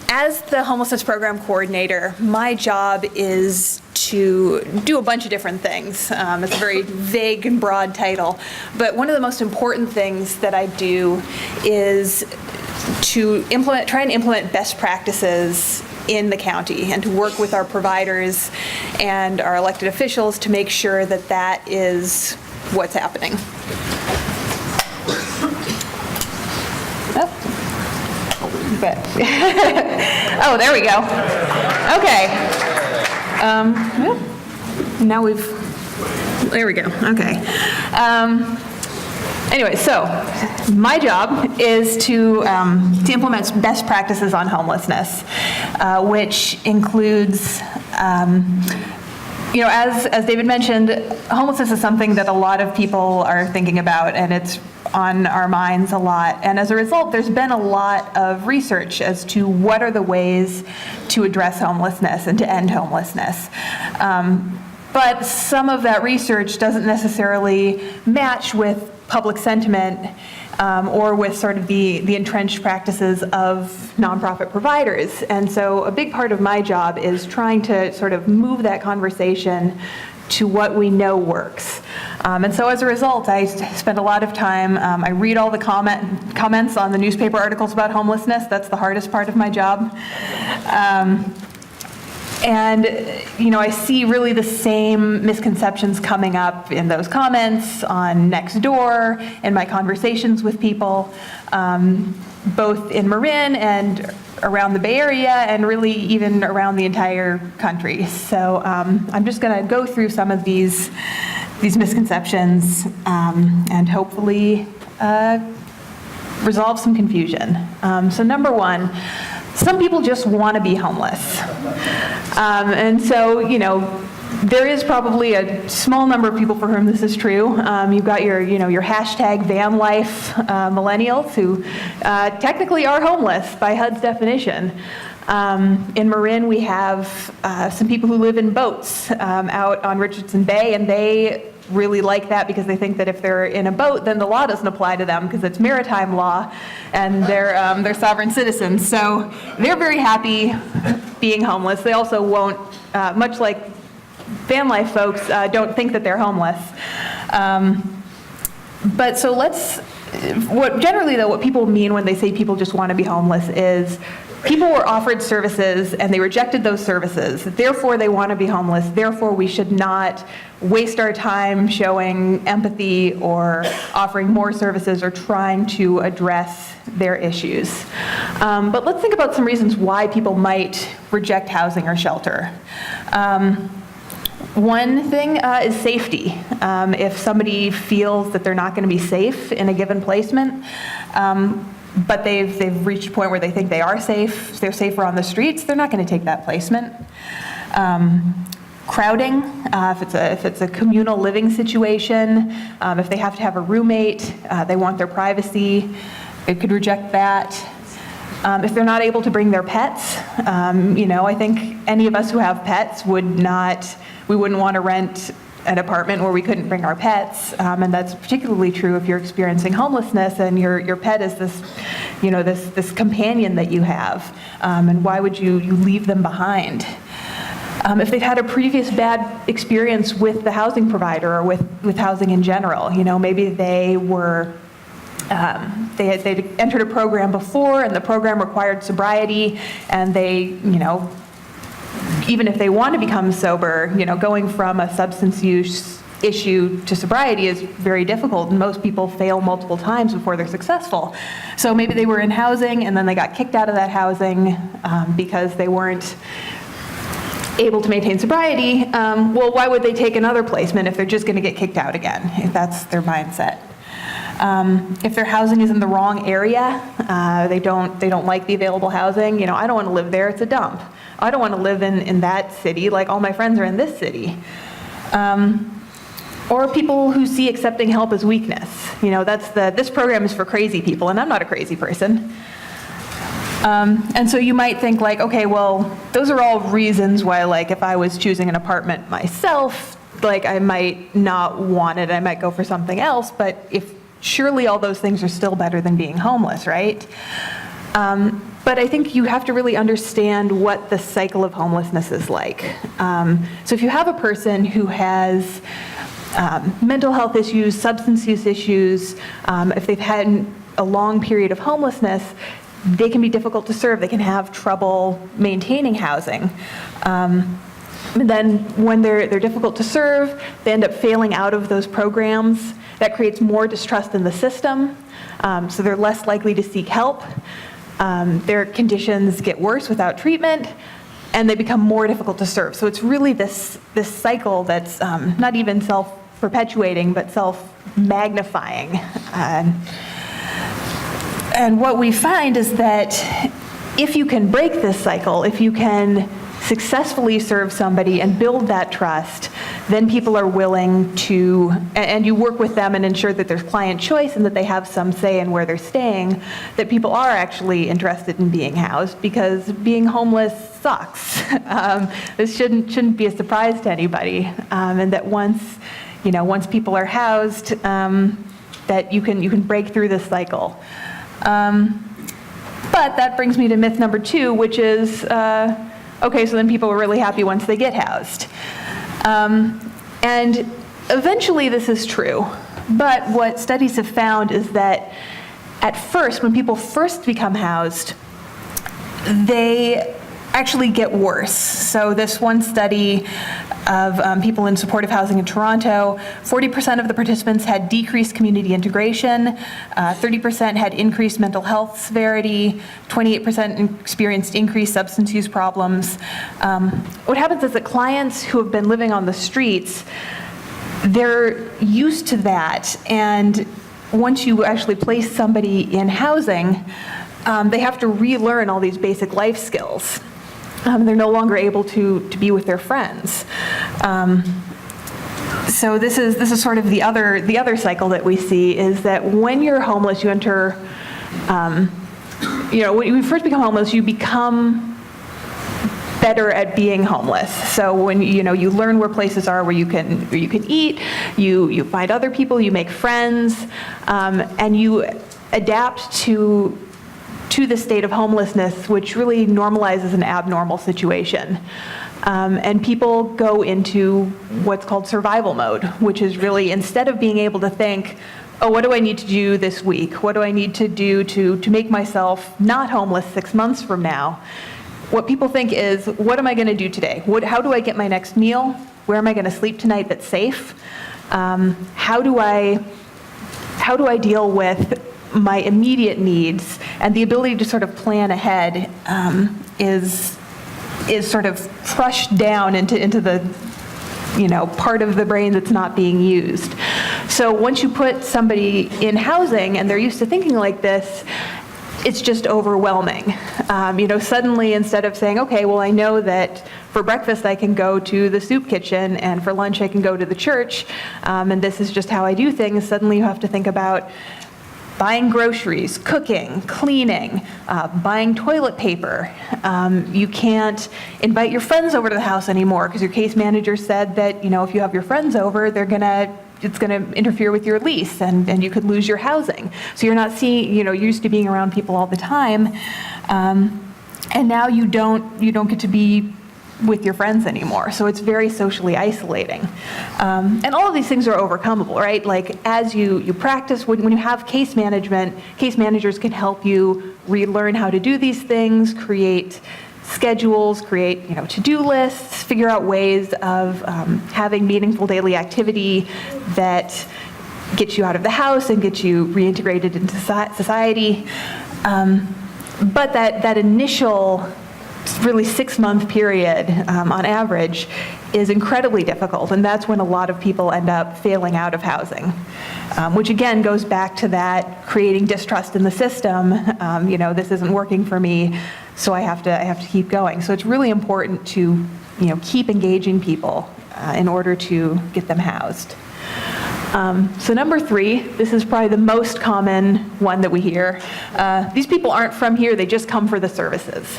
As the Homelessness Program Coordinator, my job is to do a bunch of different things. It's a very vague and broad title, but one of the most important things that I do is to try and implement best practices in the county and to work with our providers and our elected officials to make sure that that is what's happening. But oh, there we go. Okay. Now there we go. Okay. Anyway, so my job is to implement best practices on homelessness, which includes, as David mentioned, homelessness is something that a lot of people are thinking about, and it's on our minds a lot. And as a result, there's been a lot of research as to what are the ways to address homelessness and to end homelessness. But some of that research doesn't necessarily match with public sentiment or with sort of the entrenched practices of nonprofit providers. And so a big part of my job is trying to sort of move that conversation to what we know works. And so as a result, I spend a lot of time, I read all the comments on the newspaper articles about homelessness. That's the hardest part of my job. And, I see really the same misconceptions coming up in those comments, on Nextdoor, in my conversations with people, both in Marin and around the Bay Area, and really even around the entire country. So I'm just going to go through some of these misconceptions and hopefully resolve some confusion. So number one, some people just want to be homeless. And so, there is probably a small number of people for whom this is true. You've got your hashtag van life millennials who technically are homeless by HUD's definition. In Marin, we have some people who live in boats out on Richardson Bay, and they really like that because they think that if they're in a boat, then the law doesn't apply to them because it's maritime law, and they're sovereign citizens. So they're very happy being homeless. They also won't, much like van life folks, don't think that they're homeless. But so what people mean when they say people just want to be homeless is people were offered services and they rejected those services. Therefore, they want to be homeless. Therefore, we should not waste our time showing empathy or offering more services or trying to address their issues. But let's think about some reasons why people might reject housing or shelter. One thing is safety. If somebody feels that they're not going to be safe in a given placement, but they've reached a point where they think they are safe, they're safer on the streets, they're not going to take that placement. Crowding, if it's a communal living situation, if they have to have a roommate, they want their privacy, it could reject that. If they're not able to bring their pets, I think any of us who have pets we wouldn't want to rent an apartment where we couldn't bring our pets, and that's particularly true if you're experiencing homelessness and your pet is this companion that you have, and why would you leave them behind? If they've had a previous bad experience with the housing provider or with housing in general, maybe they they'd entered a program before and the program required sobriety, and they, even if they want to become sober, going from a substance use issue to sobriety is very difficult, and most people fail multiple times before they're successful. So maybe they were in housing and then they got kicked out of that housing because they weren't able to maintain sobriety. Well, why would they take another placement if they're just going to get kicked out again, if that's their mindset? If their housing is in the wrong area, they don't like the available housing. I don't want to live there, it's a dump. I don't want to live in that city, like all my friends are in this city. Or people who see accepting help as weakness. This program is for crazy people, and I'm not a crazy person. And so you might think okay, well, those are all reasons why, if I was choosing an apartment myself, I might not want it, I might go for something else, but surely all those things are still better than being homeless, right? But I think you have to really understand what the cycle of homelessness is like. So if you have a person who has mental health issues, substance use issues, if they've had a long period of homelessness, they can be difficult to serve. They can have trouble maintaining housing. And then when they're difficult to serve, they end up failing out of those programs. That creates more distrust in the system, so they're less likely to seek help. Their conditions get worse without treatment, and they become more difficult to serve. So it's really this cycle that's not even self-perpetuating, but self-magnifying. And what we find is that if you can break this cycle, if you can successfully serve somebody and build that trust, then people are willing to, and you work with them and ensure that there's client choice and that they have some say in where they're staying, that people are actually interested in being housed, because being homeless sucks. This shouldn't be a surprise to anybody, and that once people are housed, that you can break through this cycle. But that brings me to myth number 2, which is, okay, so then people are really happy once they get housed. And eventually this is true, but what studies have found is that at first, when people first become housed, they actually get worse. So this one study of people in supportive housing in Toronto, 40% of the participants had decreased community integration, 30% had increased mental health severity, 28% experienced increased substance use problems. What happens is that clients who have been living on the streets, they're used to that, and once you actually place somebody in housing, they have to relearn all these basic life skills. They're no longer able to be with their friends. So this is sort of the other cycle that we see, is that when you're homeless, you enter, when you first become homeless, you become better at being homeless. So when you learn where places are where you can eat, you find other people, you make friends, and you adapt to the state of homelessness, which really normalizes an abnormal situation. And people go into what's called survival mode, which is really, instead of being able to think, oh, what do I need to do this week? What do I need to do to make myself not homeless 6 months from now? What people think is, what am I going to do today? How do I get my next meal? Where am I going to sleep tonight that's safe? How do I deal with my immediate needs? And the ability to sort of plan ahead is sort of crushed down into the part of the brain that's not being used. So once you put somebody in housing and they're used to thinking like this, it's just overwhelming. Suddenly, instead of saying, okay, well, I know that for breakfast I can go to the soup kitchen, and for lunch I can go to the church, and this is just how I do things, suddenly you have to think about buying groceries, cooking, cleaning, buying toilet paper. You can't invite your friends over to the house anymore because your case manager said that, if you have your friends over, it's gonna interfere with your lease, and you could lose your housing. So you're not seeing, you're used to being around people all the time, and now you don't get to be with your friends anymore. So it's very socially isolating. And all of these things are overcomable, right? Like as you practice, when you have case management, case managers can help you relearn how to do these things, create schedules, create to-do lists, figure out ways of having meaningful daily activity that gets you out of the house and gets you reintegrated into society. But that initial really 6-month period on average is incredibly difficult, and that's when a lot of people end up failing out of housing, which again goes back to that creating distrust in the system. This isn't working for me, so I have to keep going. So it's really important to keep engaging people in order to get them housed. So number 3, this is probably the most common one that we hear. These people aren't from here, they just come for the services.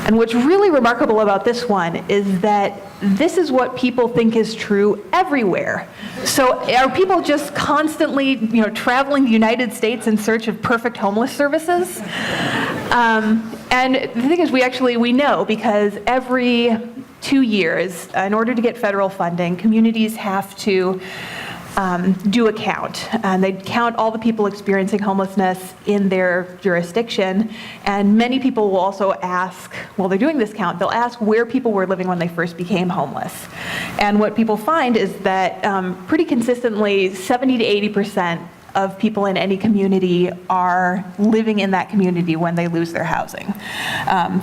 And what's really remarkable about this one is that this is what people think is true everywhere. So are people just constantly, traveling the United States in search of perfect homeless services? And the thing is, we know, because every 2 years, in order to get federal funding, communities have to do a count. And they count all the people experiencing homelessness in their jurisdiction. And many people will also ask, while they're doing this count, they'll ask where people were living when they first became homeless. And what people find is that pretty consistently, 70 to 80% of people in any community are living in that community when they lose their housing.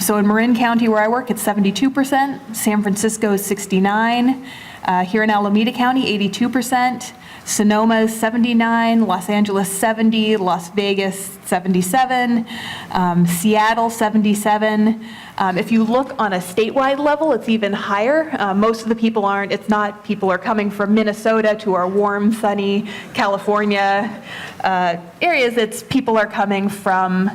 So in Marin County, where I work, it's 72%. San Francisco is 69%. Here in Alameda County, 82%. Sonoma is 79%. Los Angeles, 70%. Las Vegas, 77%. Seattle, 77%. If you look on a statewide level, it's even higher. Most of the people aren't, it's not people are coming from Minnesota to our warm, sunny California areas. It's people are coming from,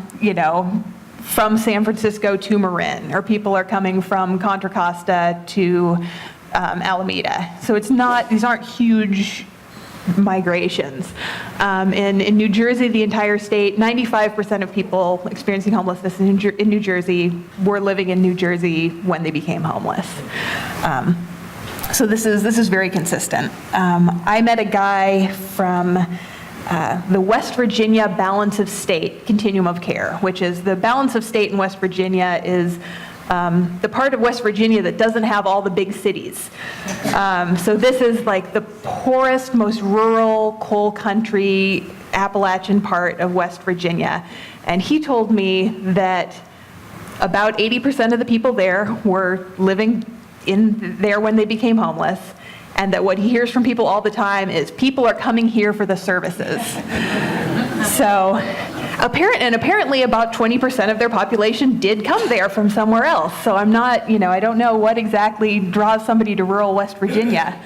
from San Francisco to Marin, or people are coming from Contra Costa to Alameda. So it's not, these aren't huge migrations. In New Jersey, the entire state, 95% of people experiencing homelessness in New Jersey were living in New Jersey when they became homeless. So this is very consistent. I met a guy from the West Virginia Balance of State Continuum of Care, which is the balance of state in West Virginia is the part of West Virginia that doesn't have all the big cities. So this is like the poorest, most rural, coal country, Appalachian part of West Virginia. And he told me that about 80% of the people there were living in there when they became homeless, and that what he hears from people all the time is people are coming here for the services. So apparently about 20% of their population did come there from somewhere else. So I'm not, I don't know what exactly draws somebody to rural West Virginia.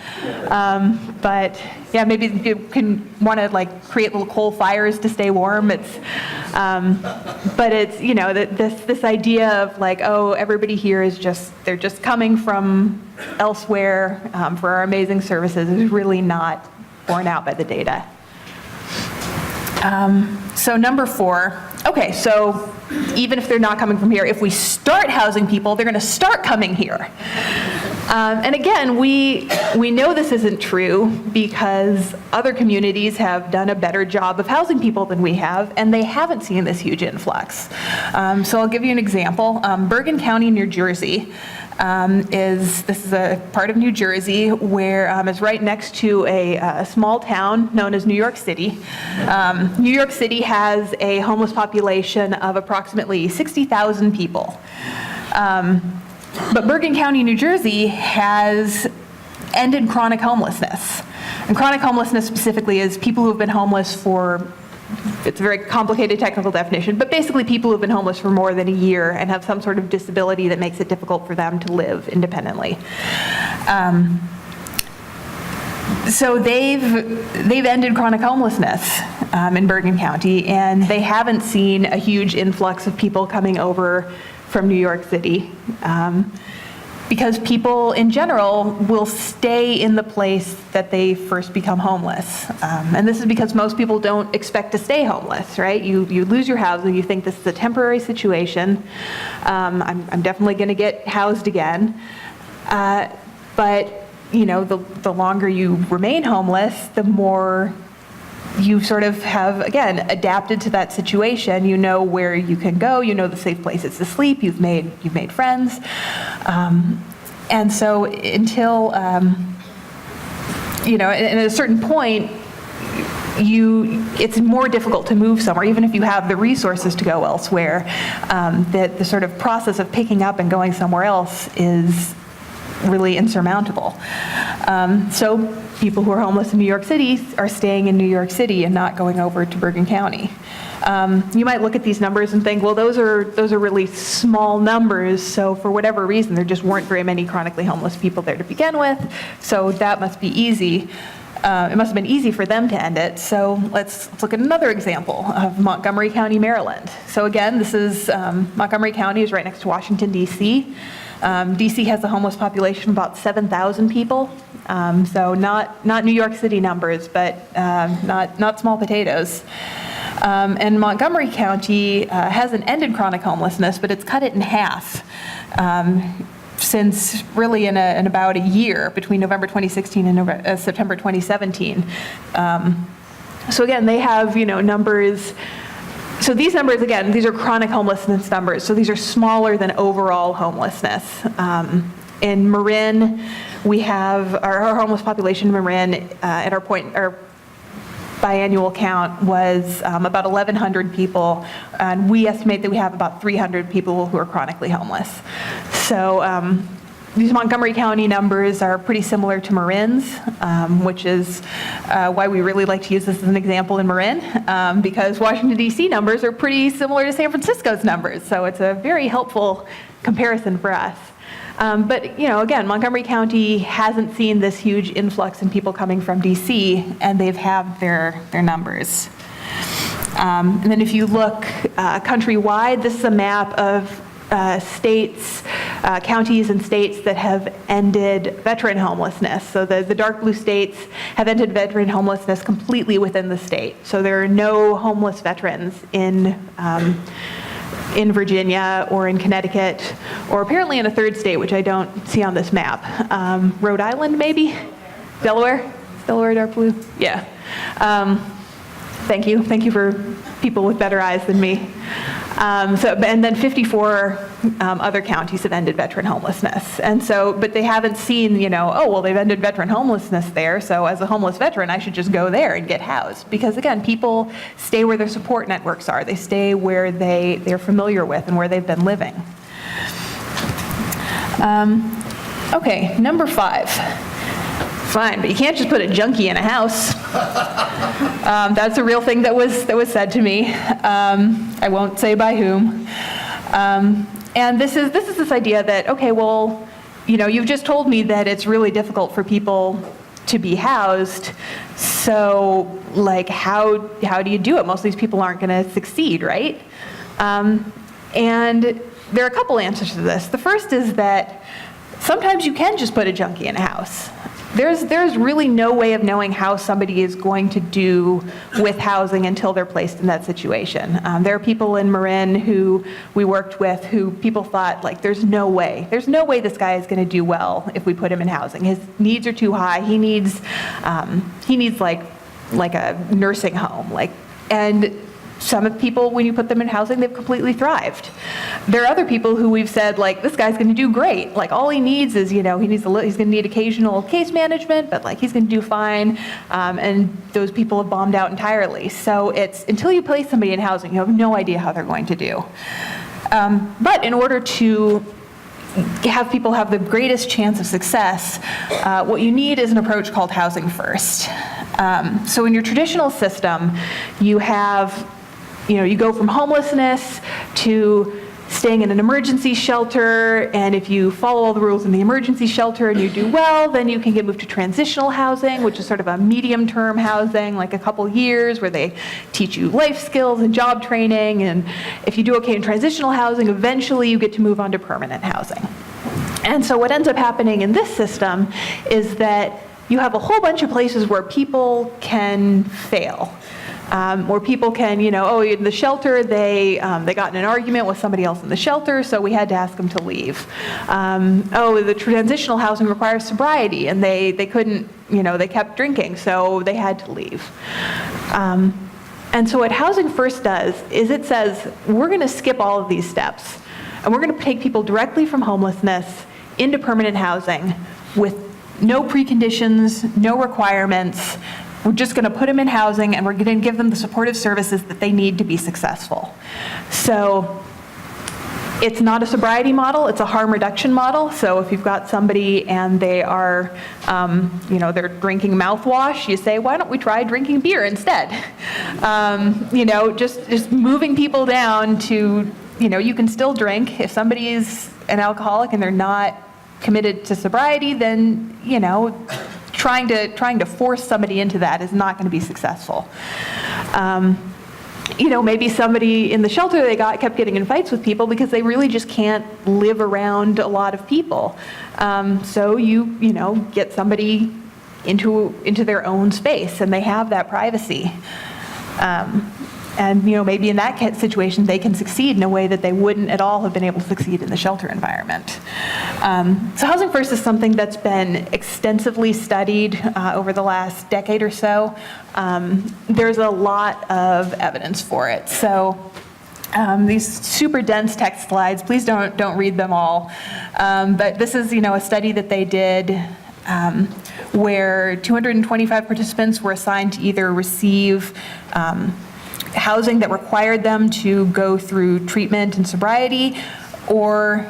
But yeah, maybe you can want to create little coal fires to stay warm. It's, but it's, this idea of oh, everybody here is they're just coming from elsewhere for our amazing services is really not borne out by the data. So number 4, okay, so even if they're not coming from here, if we start housing people, they're going to start coming here. And again, we know this isn't true because other communities have done a better job of housing people than we have, and they haven't seen this huge influx. So I'll give you an example. Bergen County, New Jersey, this is a part of New Jersey where it's right next to a small town known as New York City. New York City has a homeless population of approximately 60,000 people. But Bergen County, New Jersey has ended chronic homelessness. And chronic homelessness specifically is people who have been homeless for, it's a very complicated technical definition, but basically people who have been homeless for more than a year and have some sort of disability that makes it difficult for them to live independently. So they've ended chronic homelessness in Bergen County, and they haven't seen a huge influx of people coming over from New York City. Because people in general will stay in the place that they first become homeless. And this is because most people don't expect to stay homeless, right? You lose your housing, you think this is a temporary situation. I'm definitely gonna get housed again. But the longer you remain homeless, the more you sort of have, again, adapted to that situation. You know where you can go, you know the safe places to sleep, you've made friends. And so until, at a certain point, it's more difficult to move somewhere, even if you have the resources to go elsewhere. The sort of process of picking up and going somewhere else is really insurmountable. So people who are homeless in New York City are staying in New York City and not going over to Bergen County. You might look at these numbers and think, well, those are really small numbers, so for whatever reason, there just weren't very many chronically homeless people there to begin with, so that must be easy. It must have been easy for them to end it. So let's look at another example of Montgomery County, Maryland. So again, this is Montgomery County is right next to Washington, D.C. D.C. has a homeless population of about 7,000 people. So not New York City numbers, but not small potatoes. And Montgomery County hasn't ended chronic homelessness, but it's cut it in half since really in about a year, between November 2016 and September 2017. So again, they have, numbers. So these numbers, again, these are chronic homelessness numbers. So these are smaller than overall homelessness. In Marin, we have our homeless population in Marin at our biannual count was about 1,100 people, and we estimate that we have about 300 people who are chronically homeless. So these Montgomery County numbers are pretty similar to Marin's, which is why we really like to use this as an example in Marin, because Washington, D.C. numbers are pretty similar to San Francisco's numbers, so it's a very helpful comparison for us. But, again, Montgomery County hasn't seen this huge influx in people coming from D.C., and they've had their numbers. And then if you look countrywide, this is a map of states, counties and states that have ended veteran homelessness. So the dark blue states have ended veteran homelessness completely within the state. So there are no homeless veterans in Virginia or in Connecticut, or apparently in a third state, which I don't see on this map. Rhode Island, maybe? Delaware? Delaware dark blue? Yeah. Thank you. Thank you for people with better eyes than me. And then 54 other counties have ended veteran homelessness. And so, but they haven't seen, they've ended veteran homelessness there, so as a homeless veteran, I should just go there and get housed. Because again, people stay where their support networks are. They stay where they're familiar with and where they've been living. Okay, number 5. Fine, but you can't just put a junkie in a house. That's a real thing that was said to me. I won't say by whom. And this is this idea that, okay, well, you've just told me that it's really difficult for people to be housed. So, how do you do it? Most of these people aren't going to succeed, right? And there are a couple answers to this. The first is that sometimes you can just put a junkie in a house. There's really no way of knowing how somebody is going to do with housing until they're placed in that situation. There are people in Marin who we worked with who people thought, there's no way this guy is going to do well if we put him in housing. His needs are too high. He needs like a nursing home. And some of the people, when you put them in housing, they've completely thrived. There are other people who we've said, this guy's going to do great. All he needs is, he's going to need occasional case management, but he's going to do fine. And those people have bombed out entirely. So it's until you place somebody in housing, you have no idea how they're going to do. But in order to have people have the greatest chance of success, what you need is an approach called housing first. So in your traditional system, you have you go from homelessness to staying in an emergency shelter, and if you follow all the rules in the emergency shelter and you do well, then you can get moved to transitional housing, which is sort of a medium-term housing, a couple years, where they teach you life skills and job training, and if you do okay in transitional housing, eventually you get to move on to permanent housing. And so what ends up happening in this system is that you have a whole bunch of places where people can fail. Where people can, in the shelter, they got in an argument with somebody else in the shelter, so we had to ask them to leave. The transitional housing requires sobriety, and they couldn't, they kept drinking, so they had to leave. And so what Housing First does is it says, we're going to skip all of these steps, and we're going to take people directly from homelessness into permanent housing with no preconditions, no requirements. We're just going to put them in housing, and we're going to give them the supportive services that they need to be successful. So it's not a sobriety model, it's a harm reduction model. So if you've got somebody and they are, they're drinking mouthwash, you say, why don't we try drinking beer instead? Just moving people down to, you can still drink. If somebody is an alcoholic and they're not committed to sobriety, then, trying to force somebody into that is not going to be successful. Maybe somebody in the shelter kept getting in fights with people because they really just can't live around a lot of people. So you get somebody into their own space, and they have that privacy. And maybe in that situation, they can succeed in a way that they wouldn't at all have been able to succeed in the shelter environment. So Housing First is something that's been extensively studied over the last decade or so. There's a lot of evidence for it. So these super dense text slides, please don't read them all. But this is a study that they did where 225 participants were assigned to either receive housing that required them to go through treatment and sobriety, or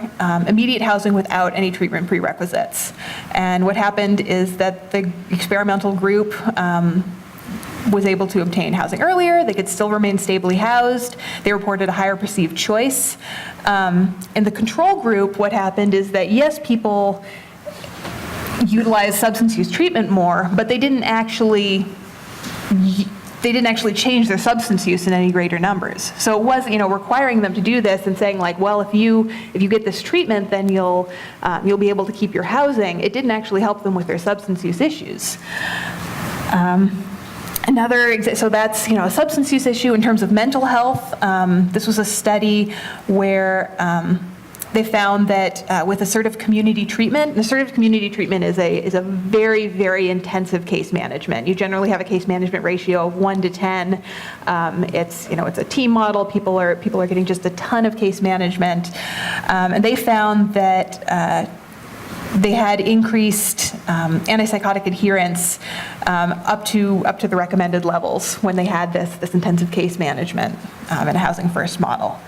immediate housing without any treatment prerequisites. And what happened is that the experimental group was able to obtain housing earlier. They could still remain stably housed. They reported a higher perceived choice. In the control group, what happened is that, yes, people utilized substance use treatment more, but they didn't actually change their substance use in any greater numbers. So it was, requiring them to do this and saying like, well, if you get this treatment, then you'll be able to keep your housing. It didn't actually help them with their substance use issues. So that's, a substance use issue. In terms of mental health, this was a study where they found that with assertive community treatment, and assertive community treatment is a very, very intensive case management. You generally have a case management ratio of 1 to 10. It's a team model. People are getting just a ton of case management, and they found that they had increased antipsychotic adherence up to the recommended levels when they had this intensive case management in a Housing First model.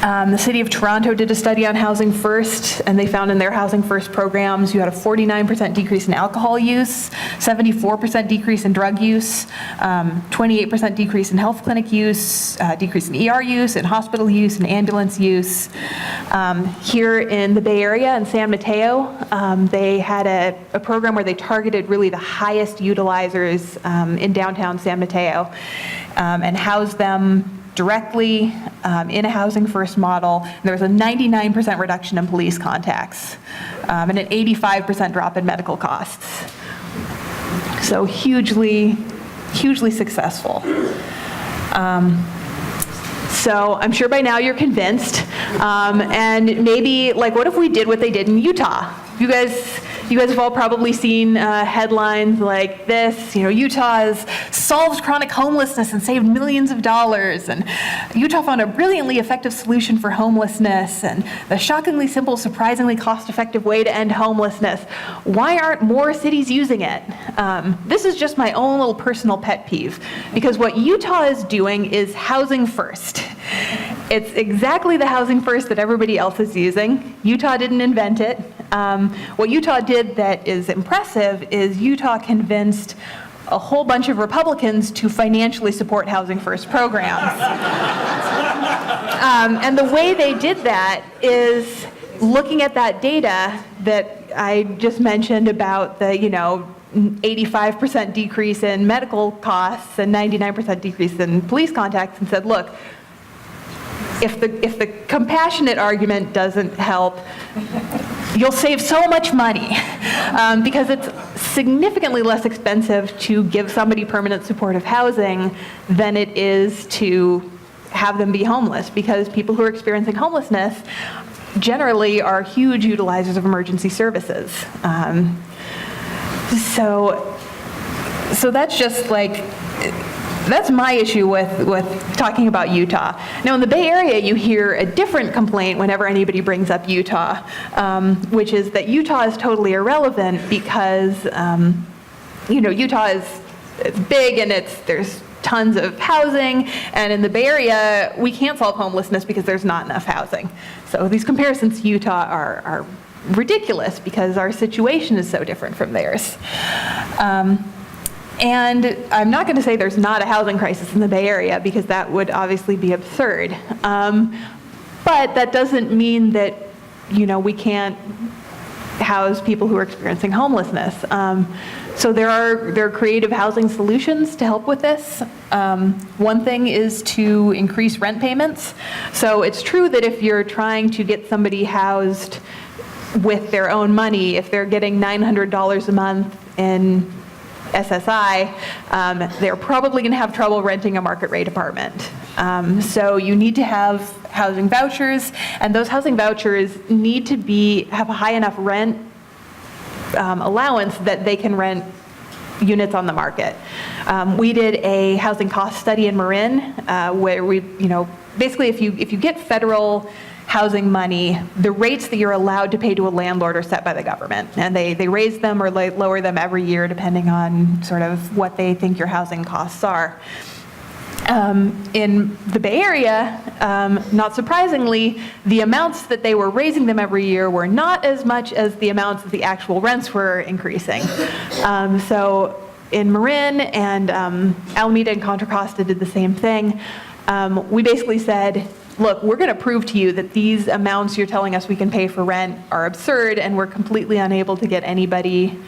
The City of Toronto did a study on Housing First, and they found in their Housing First programs you had a 49% decrease in alcohol use, 74% decrease in drug use, 28% decrease in health clinic use, decrease in ER use, in hospital use, and ambulance use. Here in the Bay Area in San Mateo, they had a program where they targeted really the highest utilizers in downtown San Mateo and housed them directly in a Housing First model. There was a 99% reduction in police contacts and an 85% drop in medical costs. So hugely successful. So I'm sure by now you're convinced. And maybe, what if we did what they did in Utah? You guys have all probably seen headlines like this, Utah has solved chronic homelessness and saved millions of dollars, and Utah found a brilliantly effective solution for homelessness, and the shockingly simple, surprisingly cost-effective way to end homelessness. Why aren't more cities using it? This is just my own little personal pet peeve, because what Utah is doing is Housing First. It's exactly the Housing First that everybody else is using. Utah didn't invent it. What Utah did that is impressive is Utah convinced a whole bunch of Republicans to financially support Housing First programs. And the way they did that is looking at that data that I just mentioned about the, 85% decrease in medical costs and 99% decrease in police contacts, and said, look, if the compassionate argument doesn't help, you'll save so much money because it's significantly less expensive to give somebody permanent supportive housing than it is to have them be homeless, because people who are experiencing homelessness generally are huge utilizers of emergency services. So that's just that's my issue with talking about Utah. Now in the Bay Area, you hear a different complaint whenever anybody brings up Utah, which is that Utah is totally irrelevant because, Utah is big and there's tons of housing, and in the Bay Area, we can't solve homelessness because there's not enough housing. So these comparisons to Utah are ridiculous because our situation is so different from theirs. And I'm not going to say there's not a housing crisis in the Bay Area, because that would obviously be absurd. But that doesn't mean that, we can't house people who are experiencing homelessness. So there are creative housing solutions to help with this. One thing is to increase rent payments. So it's true that if you're trying to get somebody housed with their own money, if they're getting $900 a month in SSI, they're probably going to have trouble renting a market rate apartment. So you need to have housing vouchers, and those housing vouchers need to have a high enough rent allowance that they can rent units on the market. We did a housing cost study in Marin where we, basically if you get federal housing money, the rates that you're allowed to pay to a landlord are set by the government, and they raise them or lower them every year depending on sort of what they think your housing costs are. In the Bay Area, not surprisingly, the amounts that they were raising them every year were not as much as the amounts that the actual rents were increasing. So in Marin and Alameda and Contra Costa did the same thing. We basically said, look, we're going to prove to you that these amounts you're telling us we can pay for rent are absurd, and we're completely unable to get anybody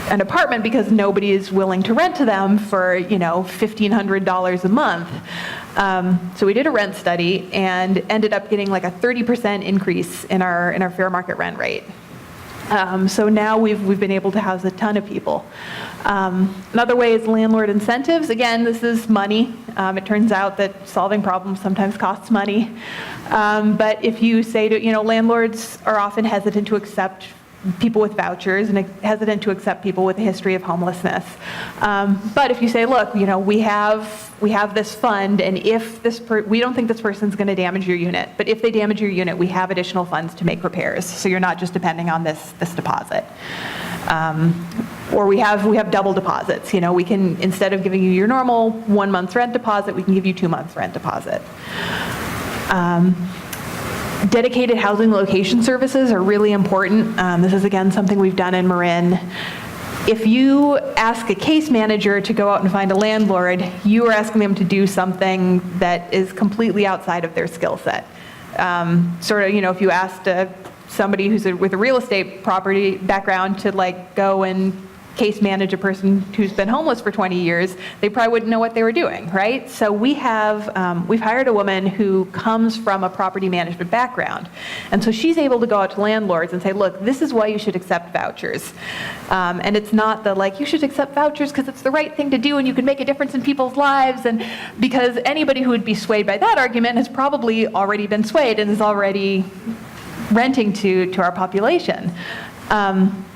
an apartment because nobody is willing to rent to them for, $1,500 a month. So we did a rent study and ended up getting like a 30% increase in our fair market rent rate. So now we've been able to house a ton of people. Another way is landlord incentives. Again, this is money. It turns out that solving problems sometimes costs money. But if you say to, landlords are often hesitant to accept people with vouchers and hesitant to accept people with a history of homelessness. But if you say, look, we have this fund, and if we don't think this person's going to damage your unit, but if they damage your unit, we have additional funds to make repairs. So you're not just depending on this deposit. Or we have double deposits. We can, instead of giving you your normal 1 month's rent deposit, we can give you 2 months rent deposit. Dedicated housing location services are really important. This is, again, something we've done in Marin. If you ask a case manager to go out and find a landlord, you are asking them to do something that is completely outside of their skill set. If you asked somebody who's with a real estate property background to go and case manage a person who's been homeless for 20 years, they probably wouldn't know what they were doing, right? So we've hired a woman who comes from a property management background. And so she's able to go out to landlords and say, look, this is why you should accept vouchers. And it's not you should accept vouchers because it's the right thing to do and you can make a difference in people's lives. And because anybody who would be swayed by that argument has probably already been swayed and is already renting to our population.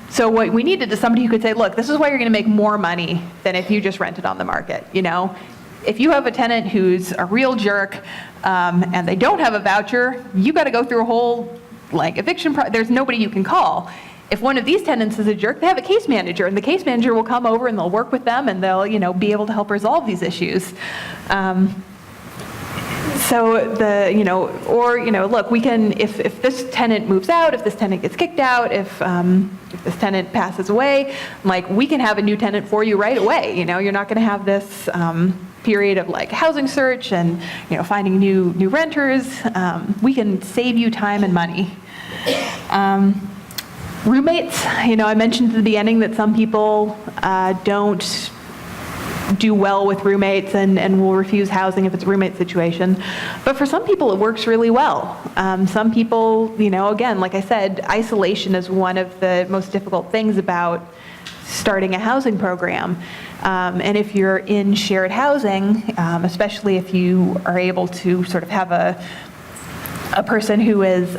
So what we needed is somebody who could say, look, this is why you're going to make more money than if you just rented on the market. If you have a tenant who's a real jerk and they don't have a voucher, you got to go through a whole eviction there's nobody you can call. If one of these tenants is a jerk, they have a case manager, and the case manager will come over and they'll work with them and they'll be able to help resolve these issues. Look, we can, if this tenant moves out, if this tenant gets kicked out, if this tenant passes away, we can have a new tenant for you right away. You're not going to have this period of housing search and finding new renters. We can save you time and money. Roommates, I mentioned at the beginning that some people don't do well with roommates and will refuse housing if it's a roommate situation. But for some people, it works really well. Some people, again, like I said, isolation is one of the most difficult things about starting a housing program. And if you're in shared housing, especially if you are able to sort of have a person who is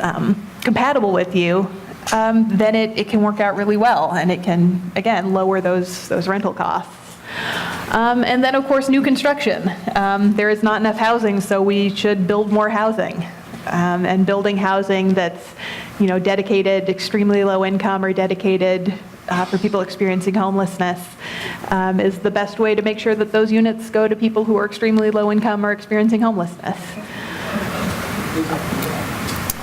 compatible with you, then it can work out really well, and it can, again, lower those rental costs. And then, of course, new construction. There is not enough housing, so we should build more housing. And building housing that's, dedicated extremely low income or dedicated for people experiencing homelessness is the best way to make sure that those units go to people who are extremely low income or experiencing homelessness.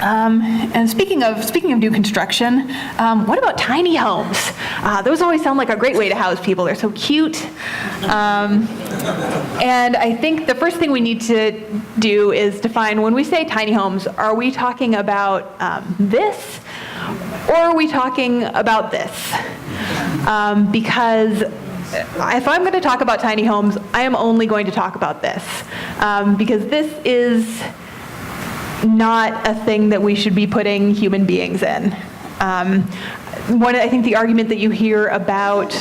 And speaking of new construction, what about tiny homes? Those always sound like a great way to house people. They're so cute. And I think the first thing we need to do is define, when we say tiny homes, are we talking about this, or are we talking about this? Because if I'm going to talk about tiny homes, I am only going to talk about this, because this is not a thing that we should be putting human beings in. I think the argument that you hear about,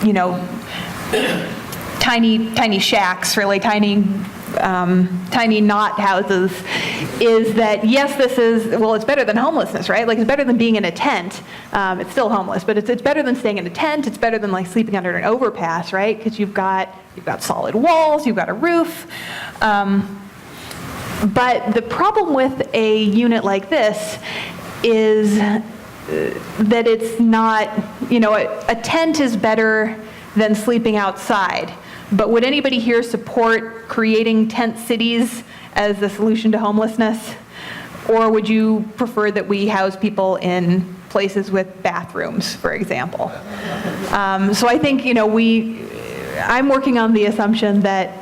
you know, tiny shacks, really tiny knot houses, is that yes, it's better than homelessness, right? Like, it's better than being in a tent. It's still homeless, but it's better than staying in a tent. It's better than like sleeping under an overpass, right? Because you've got solid walls, you've got a roof. But the problem with a unit like this is that it's not, you know, a tent is better than sleeping outside. But would anybody here support creating tent cities as the solution to homelessness? Or would you prefer that we house people in places with bathrooms, for example? So I think, you know, I'm working on the assumption that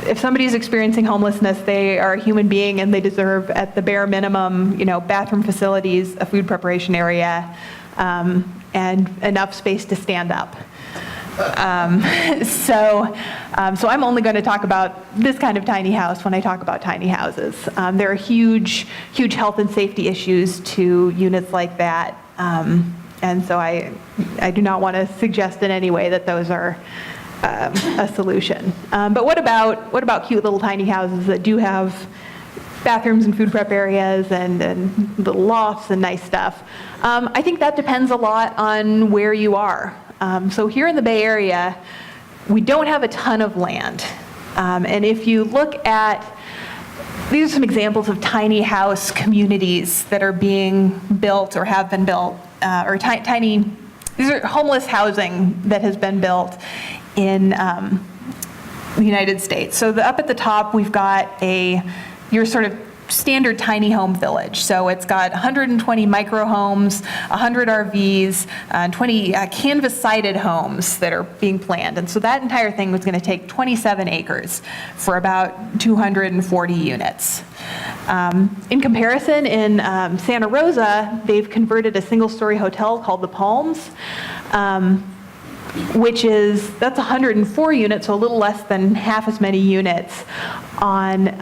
if somebody's experiencing homelessness, they are a human being and they deserve, at the bare minimum, you know, bathroom facilities, a food preparation area, and enough space to stand up. So I'm only going to talk about this kind of tiny house when I talk about tiny houses. There are huge health and safety issues to units like that, and so I do not want to suggest in any way that those are a solution. But what about cute little tiny houses that do have bathrooms and food prep areas and little lofts and nice stuff? I think that depends a lot on where you are. So here in the Bay Area, we don't have a ton of land. And if you look at, these are some examples of tiny house communities that are being built or have been built, or these are homeless housing that has been built in the United States. So up at the top, we've got your sort of standard tiny home village. So it's got 120 micro homes, 100 RVs, 20 canvas-sided homes that are being planned. And so that entire thing was going to take 27 acres for about 240 units. In comparison, in Santa Rosa, they've converted a single-story hotel called the Palms, that's 104 units, so a little less than half as many units on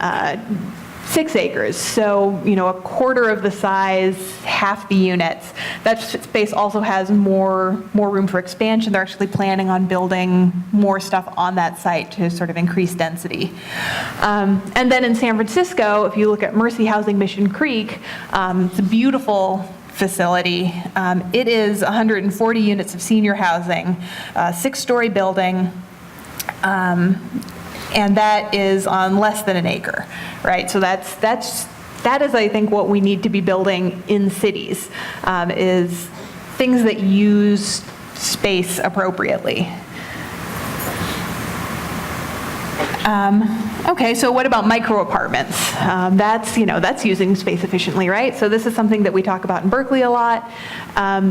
6 acres. So, you know, a quarter of the size, half the units. That space also has more room for expansion. They're actually planning on building more stuff on that site to sort of increase density. And then in San Francisco, if you look at Mercy Housing Mission Creek, it's a beautiful facility. It is 140 units of senior housing, 6-story building, and that is on less than an acre, right? So that is, I think, what we need to be building in cities, is things that use space appropriately. Okay, so what about micro apartments? That's using space efficiently, right? So this is something that we talk about in Berkeley a lot.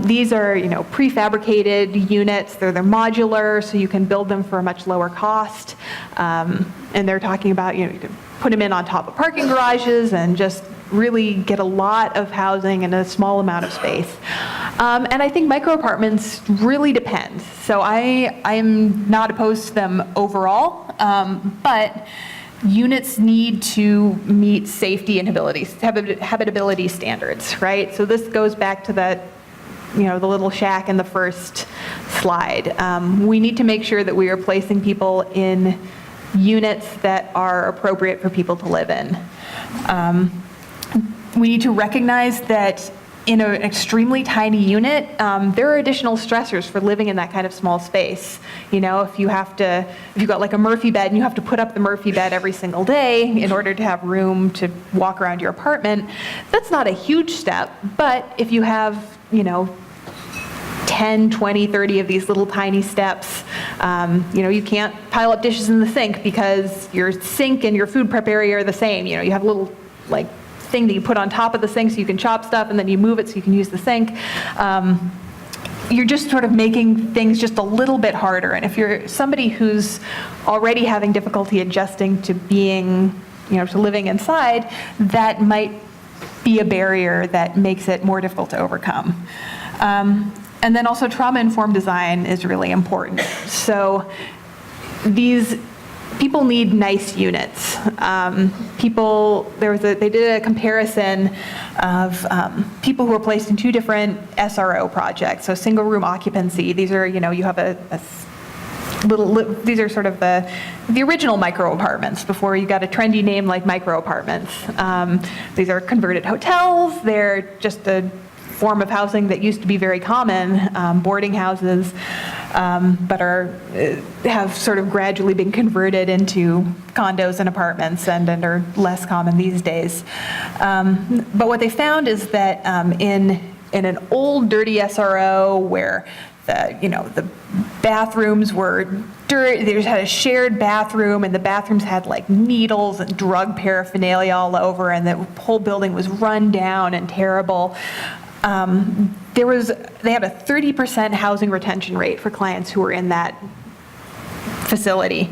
These are, prefabricated units. They're modular, so you can build them for a much lower cost. And they're talking about, you can put them in on top of parking garages and just really get a lot of housing in a small amount of space. And I think micro apartments really depend. So I am not opposed to them overall, but units need to meet safety and habitability standards, right? So this goes back to that, the little shack in the first slide. We need to make sure that we are placing people in units that are appropriate for people to live in. We need to recognize that in an extremely tiny unit, there are additional stressors for living in that kind of small space. If you've got like a Murphy bed and you have to put up the Murphy bed every single day in order to have room to walk around your apartment, that's not a huge step. But if you have, 10, 20, 30 of these little tiny steps, you can't pile up dishes in the sink because your sink and your food prep area are the same. You have a little thing that you put on top of the sink so you can chop stuff, and then you move it so you can use the sink. You're just sort of making things just a little bit harder. And if you're somebody who's already having difficulty adjusting to being, to living inside, that might be a barrier that makes it more difficult to overcome. And then also trauma-informed design is really important. So these people need nice units. They did a comparison of people who were placed in 2 different SRO projects, so single room occupancy. These are, you have these are sort of the original micro apartments before you got a trendy name like micro apartments. These are converted hotels. They're just a form of housing that used to be very common, boarding houses, but have sort of gradually been converted into condos and apartments and are less common these days. But what they found is that in an old, dirty SRO where the bathrooms were dirty, they just had a shared bathroom, and the bathrooms had like needles and drug paraphernalia all over, and the whole building was run down and terrible. They had a 30% housing retention rate for clients who were in that facility.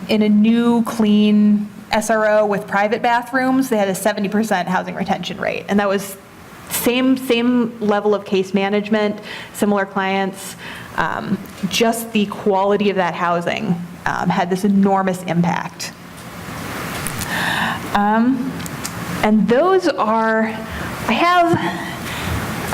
In a new, clean SRO with private bathrooms, they had a 70% housing retention rate, and that was same level of case management, similar clients. Just the quality of that housing had this enormous impact. And those are, I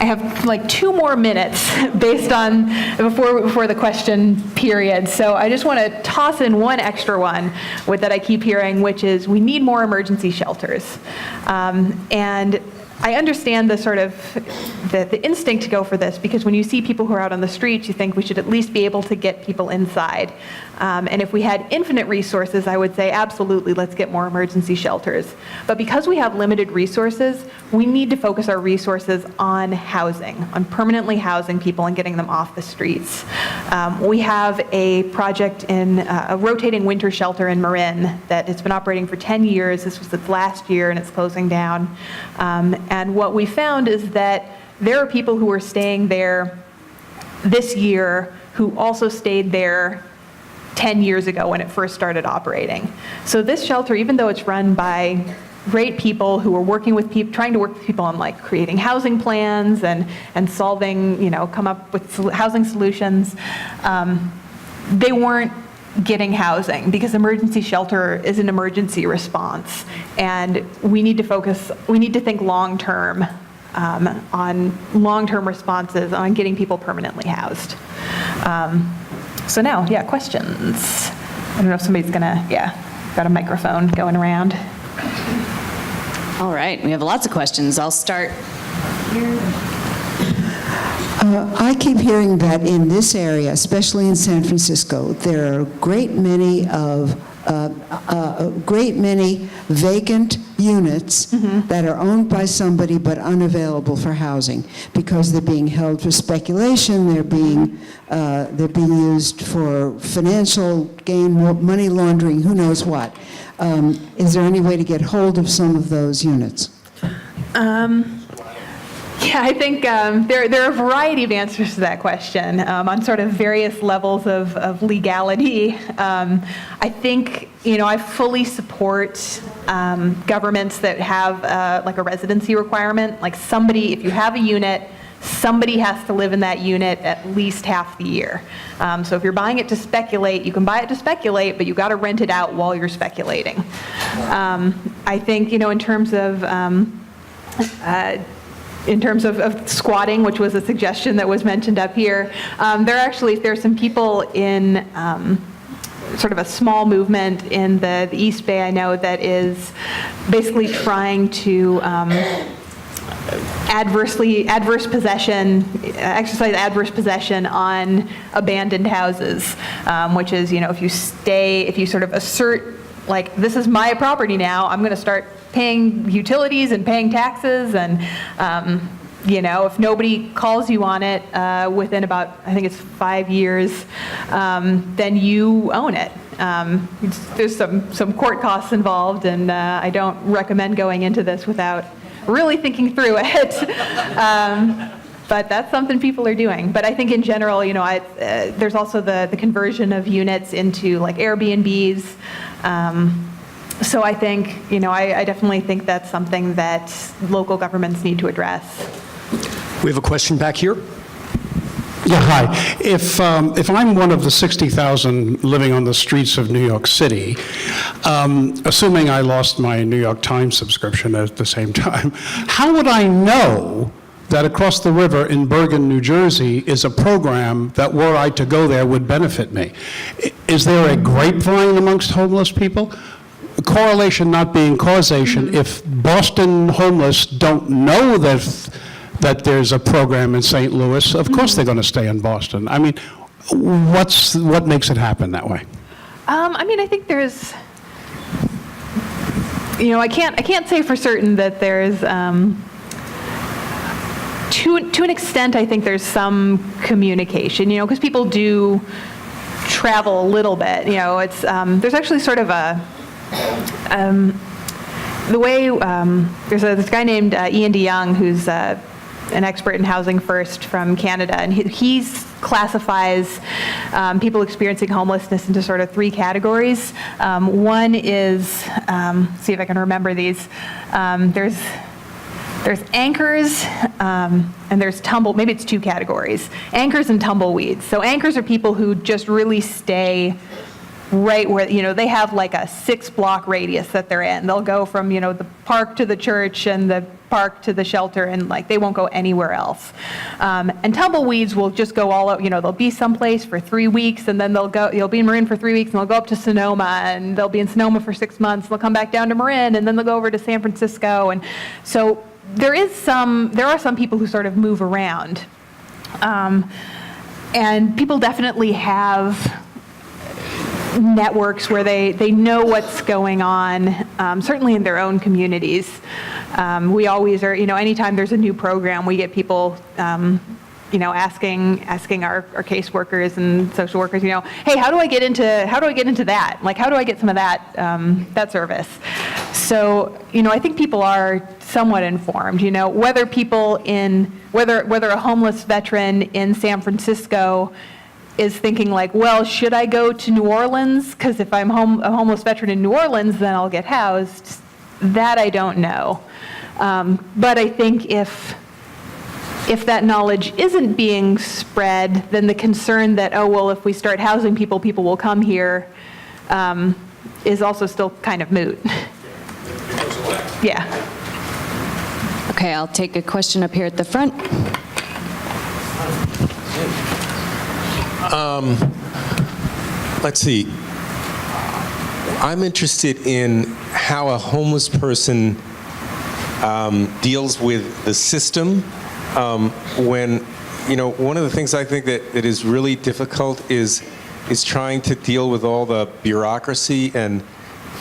have like 2 more minutes based on before the question period. So I just want to toss in one extra one that I keep hearing, which is we need more emergency shelters. And I understand the sort of the instinct to go for this, because when you see people who are out on the streets, you think we should at least be able to get people inside. And if we had infinite resources, I would say absolutely, let's get more emergency shelters. But because we have limited resources, we need to focus our resources on housing, on permanently housing people and getting them off the streets. We have a project in a rotating winter shelter in Marin that has been operating for 10 years. This was its last year and it's closing down. And what we found is that there are people who are staying there this year who also stayed there 10 years ago when it first started operating. So this shelter, even though it's run by great people who are working with people, trying to work with people on like creating housing plans and solving, come up with housing solutions, they weren't getting housing because emergency shelter is an emergency response. And we need to think long-term on long-term responses on getting people permanently housed. So now, questions. I don't know if somebody's got a microphone going around. All right, we have lots of questions. I'll start here. I keep hearing that in this area, especially in San Francisco, there are a great many vacant units that are owned by somebody but unavailable for housing because they're being held for speculation, they're being used for financial gain, money laundering, who knows what. Is there any way to get hold of some of those units? I think there are a variety of answers to that question on sort of various levels of legality. I think, I fully support governments that have like a residency requirement. Like if you have a unit, somebody has to live in that unit at least half the year. So if you're buying it to speculate, you can buy it to speculate, but you got to rent it out while you're speculating. I think, in terms of squatting, which was a suggestion that was mentioned up here, there's some people in sort of a small movement in the East Bay, I know, that is basically trying to exercise adverse possession on abandoned houses, which is, if you sort of assert, like, this is my property now, I'm going to start paying utilities and paying taxes, and if nobody calls you on it within about, I think it's 5 years, then you own it. There's some court costs involved, and I don't recommend going into this without really thinking through it. But that's something people are doing. But I think in general, there's also the conversion of units into like Airbnbs. So I think, I definitely think that's something that local governments need to address. We have a question back here. Yeah, hi. If I'm one of the 60,000 living on the streets of New York City, assuming I lost my New York Times subscription at the same time, how would I know that across the river in Bergen, New Jersey, is a program that, were I to go there, would benefit me? Is there a grapevine amongst homeless people? Correlation not being causation. If Boston homeless don't know that there's a program in St. Louis, of course they're going to stay in Boston. I mean, what makes it happen that way? I mean, I think there's, I can't say for certain that there's, to an extent, I think there's some communication, because people do travel a little bit. It's there's actually sort of the way there's this guy named Ian DeYoung who's an expert in housing first from Canada, and he classifies people experiencing homelessness into sort of three categories. One is, see if I can remember these. There's anchors, and there's maybe it's two categories, anchors and tumbleweeds. So anchors are people who just really stay right where, they have like a 6-block radius that they're in. They'll go from, the park to the church and the park to the shelter, and like they won't go anywhere else. And tumbleweeds will just go all out, they'll be someplace for 3 weeks, and then you'll be in Marin for 3 weeks, and they'll go up to Sonoma, and they'll be in Sonoma for 6 months, they'll come back down to Marin, and then they'll go over to San Francisco. And so there are some people who sort of move around. And people definitely have networks where they know what's going on, certainly in their own communities. We always are, anytime there's a new program, we get people, asking our caseworkers and social workers, hey, how do I get into that? Like, how do I get some of that service? So, I think people are somewhat informed, whether a homeless veteran in San Francisco is thinking like, well, should I go to New Orleans? Because if I'm a homeless veteran in New Orleans, then I'll get housed. That I don't know. But I think if that knowledge isn't being spread, then the concern that, oh, well, if we start housing people, people will come here, is also still kind of moot. Yeah. Okay, I'll take a question up here at the front. Let's see. I'm interested in how a homeless person deals with the system when, one of the things I think that is really difficult is trying to deal with all the bureaucracy and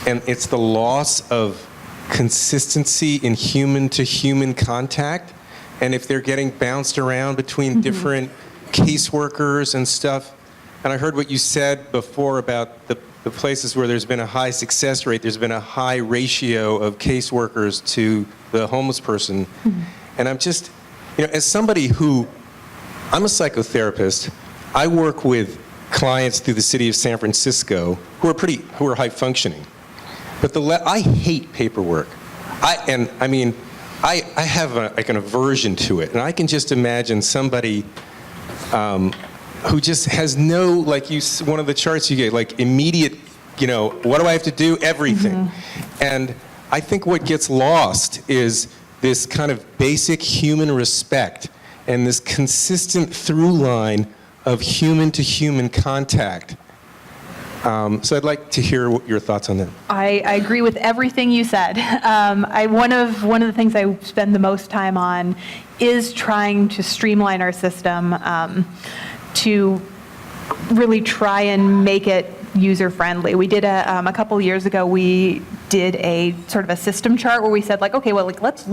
it's the loss of consistency in human-to-human contact. And if they're getting bounced around between different caseworkers and stuff, and I heard what you said before about the places where there's been a high success rate, there's been a high ratio of caseworkers to the homeless person. And I'm just, as somebody I'm a psychotherapist, I work with clients through the city of San Francisco who are high functioning. But I hate paperwork. I have an aversion to it, and I can just imagine somebody who just has no, one of the charts you gave, like immediate, what do I have to do? Everything. And I think what gets lost is this kind of basic human respect and this consistent through line of human-to-human contact. So I'd like to hear your thoughts on that. I agree with everything you said. One of the things I spend the most time on is trying to streamline our system to really try and make it user-friendly. We did a couple years ago, we did a sort of a system chart where we said like, okay, well, let's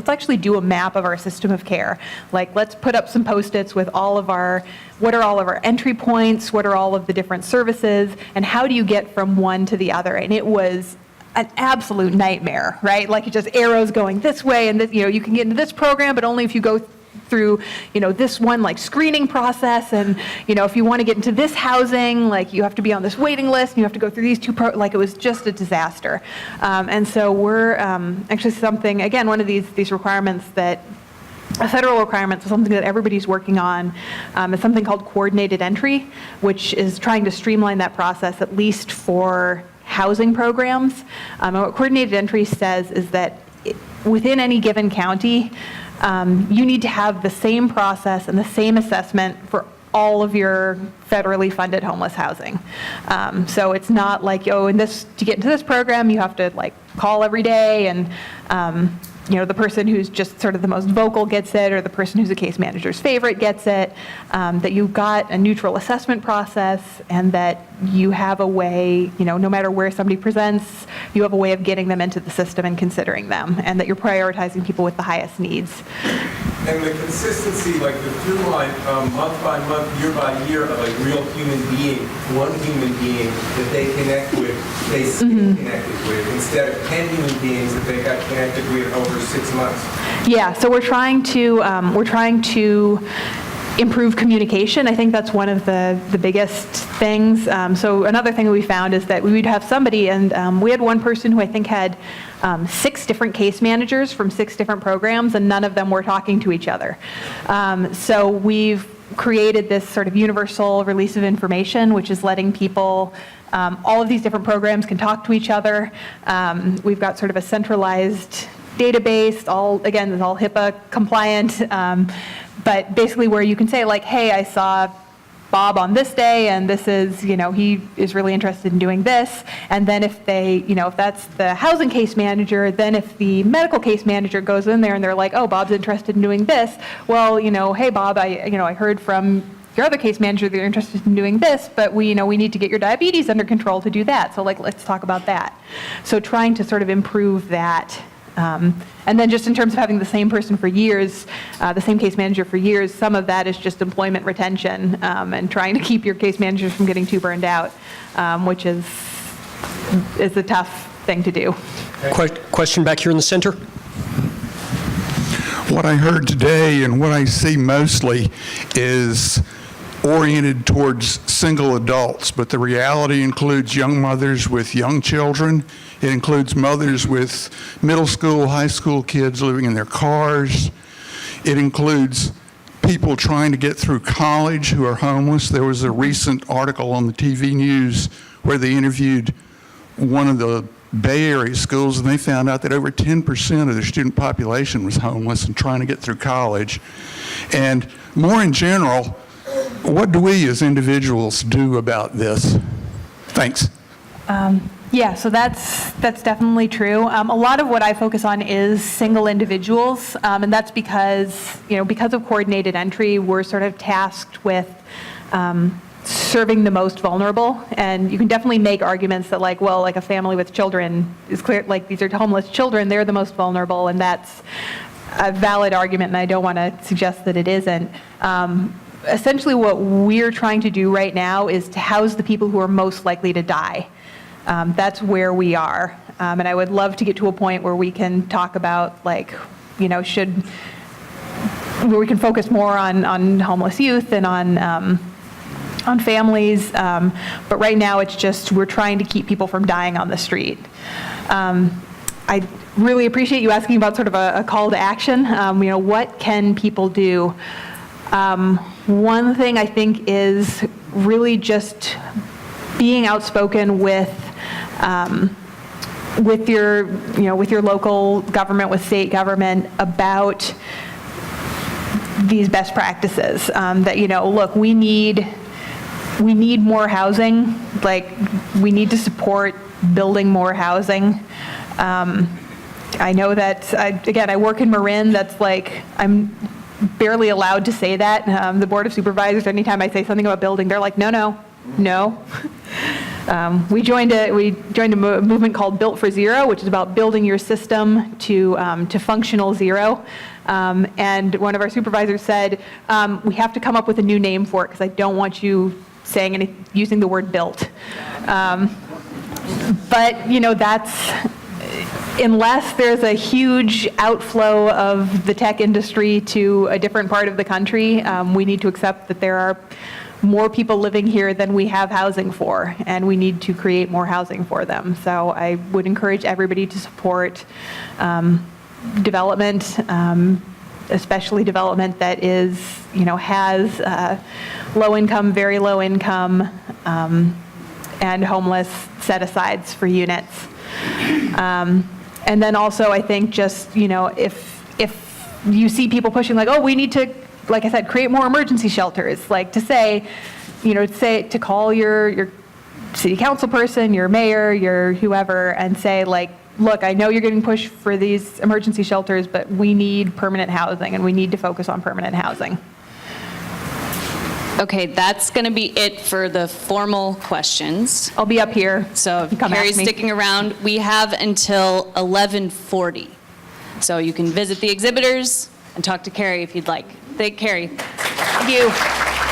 actually do a map of our system of care. Like, let's put up some Post-its with what are all of our entry points, what are all of the different services, and how do you get from one to the other? And it was an absolute nightmare, right? Like, just arrows going this way, and this, you can get into this program, but only if you go through, this one like screening process, and if you want to get into this housing, like you have to be on this waiting list, and you have to go through these it was just a disaster. And so we're actually one of these requirements that a federal requirement, so something that everybody's working on, is something called coordinated entry, which is trying to streamline that process, at least for housing programs. And what coordinated entry says is that within any given county, you need to have the same process and the same assessment for all of your federally funded homeless housing. So it's not like, oh, to get into this program, you have to like call every day, and the person who's just sort of the most vocal gets it, or the person who's a case manager's favorite gets it, that you've got a neutral assessment process, and that you have a way, no matter where somebody presents, you have a way of getting them into the system and considering them, and that you're prioritizing people with the highest needs. And the consistency, like the through line, month by month, year by year, of a real human being, one human being that they connect with, they stay connected with, instead of 10 human beings that they got connected with over 6 months. Yeah, so we're trying to improve communication. I think that's one of the biggest things. So another thing that we found is that we would have somebody, and we had one person who I think had 6 different case managers from 6 different programs, and none of them were talking to each other. So we've created this sort of universal release of information, which is letting people, all of these different programs can talk to each other. We've got sort of a centralized database, it's all HIPAA compliant, but basically where you can say like, hey, I saw Bob on this day, and this is, he is really interested in doing this. And then if they, if that's the housing case manager, then if the medical case manager goes in there and they're like, oh, Bob's interested in doing this, well, hey, Bob, I heard from your other case manager that you're interested in doing this, but we need to get your diabetes under control to do that. So like, let's talk about that. So trying to sort of improve that. And then just in terms of having the same person for years, the same case manager for years, some of that is just employment retention, and trying to keep your case managers from getting too burned out, which is a tough thing to do. Question back here in the center. What I heard today and what I see mostly is oriented towards single adults, but the reality includes young mothers with young children. It includes mothers with middle school, high school kids living in their cars. It includes people trying to get through college who are homeless. There was a recent article on the TV news where they interviewed one of the Bay Area schools, and they found out that over 10% of their student population was homeless and trying to get through college. And more in general, what do we as individuals do about this? Thanks. Yeah, so that's definitely true. A lot of what I focus on is single individuals, and that's because, because of coordinated entry, we're sort of tasked with serving the most vulnerable. And you can definitely make arguments that like a family with children is clear, like these are homeless children, they're the most vulnerable, and that's a valid argument, and I don't want to suggest that it isn't. Essentially what we're trying to do right now is to house the people who are most likely to die. That's where we are. And I would love to get to a point where we can talk about where we can focus more on homeless youth and on families. But right now it's just, we're trying to keep people from dying on the street. I really appreciate you asking about sort of a call to action. What can people do? One thing I think is really just being outspoken with your local government, with state government, about these best practices. That look, we need more housing. Like, we need to support building more housing. I know that I work in Marin. That's like, I'm barely allowed to say that. The Board of Supervisors, anytime I say something about building, they're like, no. We joined a movement called Built for Zero, which is about building your system to functional zero. And one of our supervisors said, we have to come up with a new name for it because I don't want you using the word built. But that's, unless there's a huge outflow of the tech industry to a different part of the country, we need to accept that there are more people living here than we have housing for, and we need to create more housing for them. So I would encourage everybody to support development, especially development that is, has low income, very low income, and homeless set-asides for units. And then also, I think just, if you see people pushing like, oh, we need to, like I said, create more emergency shelters, like to say, to call your city council person, your mayor, your whoever, and say like, look, I know you're getting pushed for these emergency shelters, but we need permanent housing, and we need to focus on permanent housing. Okay, that's going to be it for the formal questions. I'll be up here. So if Come ask Carrie's me. sticking around, we have until 11:40. So you can visit the exhibitors and talk to Carrie if you'd like. Thank Carrie. Thank you.